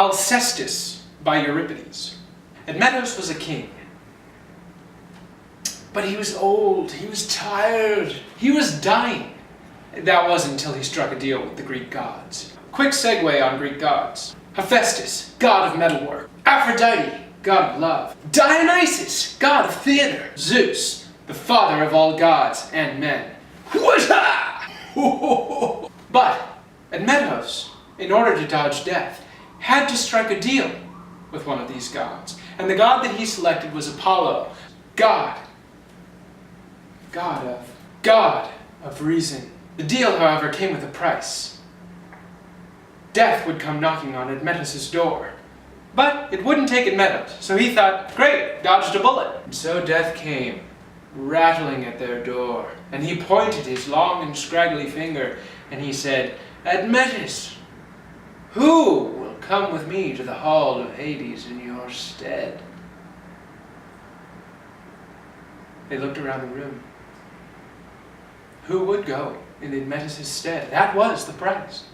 Alcestis by Euripides. Admetus was a king. But he was old, he was tired, he was dying. That wasn't until he struck a deal with the Greek gods. Quick segue on Greek gods. Hephaestus, god of metalwork. Aphrodite, god of love. Dionysus, god of theater. Zeus, the father of all gods and men. But Admetus, in order to dodge death, had to strike a deal with one of these gods. And the god that he selected was Apollo, god of reason. The deal, however, came with a price. Death would come knocking on Admetus' door. But it wouldn't take Admetus, so he thought, great, dodged a bullet. And so death came, rattling at their door, and he pointed his long and scraggly finger, and he said, Admetus, who will come with me to the hall of Hades in your stead? They looked around the room. Who would go in Admetus' stead? That was the price.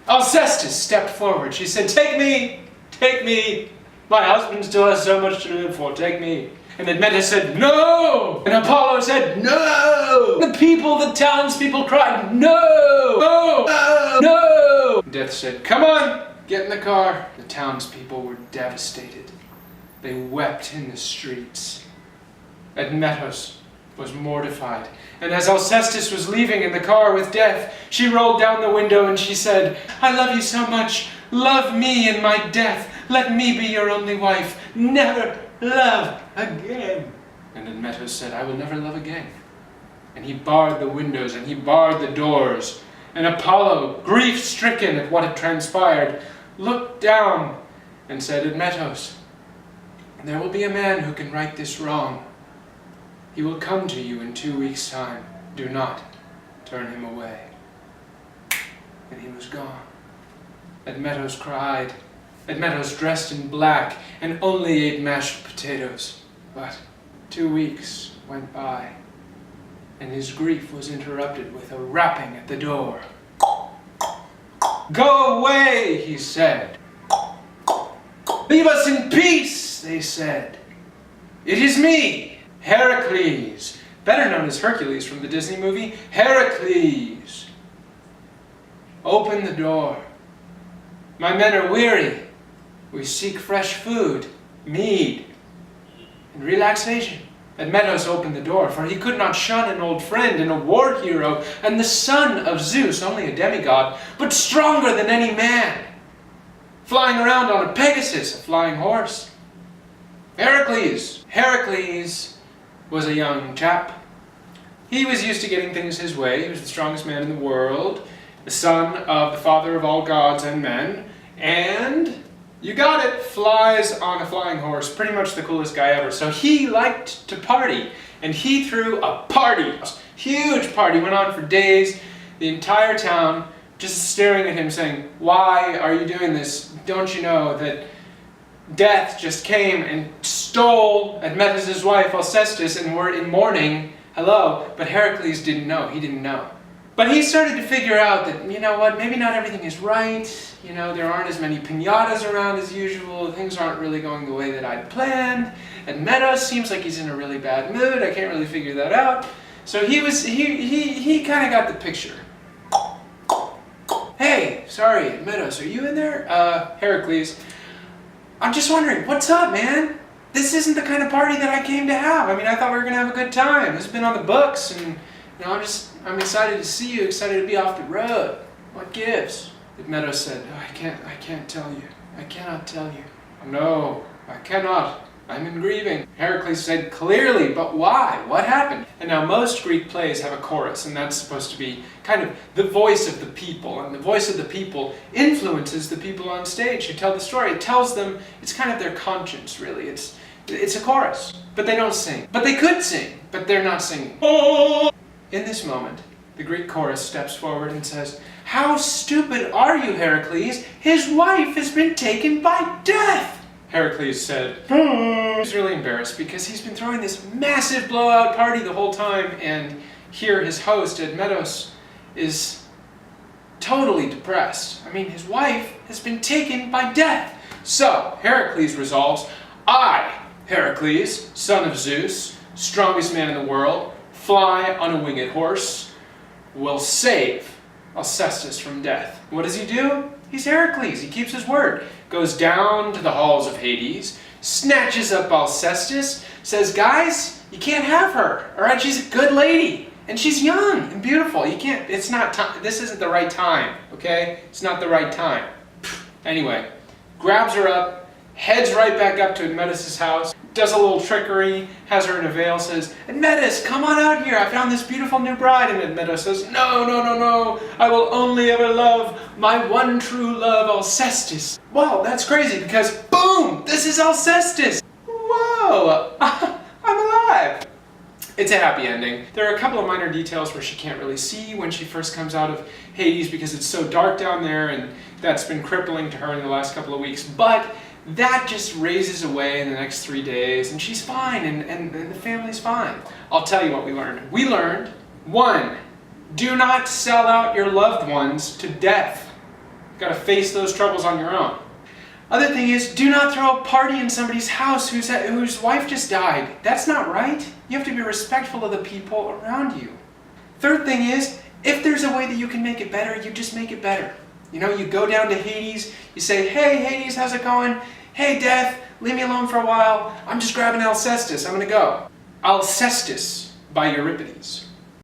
Alcestis stepped forward. She said, take me, take me. My husband still has so much to live for. Take me. And Admetus said, no! And Apollo said, no! The people, the townspeople cried, no! No! No! No! Death said, come on, get in the car. The townspeople were devastated. They wept in the streets. Admetus was mortified. And as Alcestis was leaving in the car with Death, she rolled down the window and she said, I love you so much. Love me in my death. Let me be your only wife. Never love again. And Admetus said, I will never love again. And he barred the windows and he barred the doors. And Apollo, grief-stricken at what had transpired, looked down and said, Admetus, there will be a man who can right this wrong. He will come to you in 2 weeks' time. Do not turn him away. And he was gone. Admetus cried. Admetus dressed in black and only ate mashed potatoes. But 2 weeks went by, and his grief was interrupted with a rapping at the door. Go away, he said. Leave us in peace, they said. It is me, Heracles, better known as Hercules from the Disney movie, Heracles. Open the door. My men are weary. We seek fresh food, mead, and relaxation. Admetus opened the door, for he could not shun an old friend and a war hero and the son of Zeus, only a demigod, but stronger than any man, flying around on a Pegasus, a flying horse. Heracles. Heracles was a young chap. He was used to getting things his way. He was the strongest man in the world, the son of the father of all gods and men, and, you got it, flies on a flying horse, pretty much the coolest guy ever. So he liked to party, and he threw a party. Huge party, went on for days, the entire town just staring at him saying, why are you doing this? Don't you know that Death just came and stole Admetus' wife Alcestis and we're in mourning. Hello. But Heracles didn't know. He didn't know. But he started to figure out that, you know what, maybe not everything is right. You know, there aren't as many piñatas around as usual. Things aren't really going the way that I'd planned. Admetus seems like he's in a really bad mood. I can't really figure that out. So he kind of got the picture. Hey, sorry, Admetus, are you in there? Heracles. I'm just wondering, what's up, man? This isn't the kind of party that I came to have. I mean, I thought we were going to have a good time. It's been on the books, and you know, I'm excited to see you, excited to be off the road. What gives? Admetus said, oh, I can't tell you. I cannot tell you. No, I cannot. I'm in grieving. Heracles said, clearly, but why? What happened? And now most Greek plays have a chorus, and that's supposed to be kind of the voice of the people, and the voice of the people influences the people on stage who tell the story. It tells them, it's kind of their conscience, really. It's a chorus, but they don't sing. But they could sing, but they're not singing. In this moment, the Greek chorus steps forward and says, how stupid are you, Heracles? His wife has been taken by death. Heracles said, he's really embarrassed because he's been throwing this massive blowout party the whole time, and here his host, Admetus, is totally depressed. I mean, his wife has been taken by death. So, Heracles resolves, I, Heracles, son of Zeus, strongest man in the world, fly on a winged horse, will save Alcestis from death. What does he do? He's Heracles. He keeps his word. Goes down to the halls of Hades, snatches up Alcestis, says, guys, you can't have her. All right, she's a good lady. And she's young and beautiful. You can't, it's not time. This isn't the right time, okay? It's not the right time. Anyway, grabs her up, heads right back up to Admetus' house, does a little trickery, has her in a veil, says, Admetus, come on out here. I found this beautiful new bride. And Admetus says, no, no, no, no. I will only ever love my one true love, Alcestis. Wow, that's crazy because, boom, this is Alcestis. Whoa, I'm alive. It's a happy ending. There are a couple of minor details where she can't really see when she first comes out of Hades because it's so dark down there, and that's been crippling to her in the last couple of weeks. But that just raises away in the next 3 days, and she's fine, and the family's fine. I'll tell you what we learned. We learned, 1, do not sell out your loved ones to death. You've got to face those troubles on your own. Other thing is, do not throw a party in somebody's house whose wife just died. That's not right. You have to be respectful of the people around you. Third thing is, if there's a way that you can make it better, you just make it better. You know, you go down to Hades, you say, hey Hades, how's it going? Hey Death, leave me alone for a while. I'm just grabbing Alcestis, I'm gonna go. Alcestis by Euripides.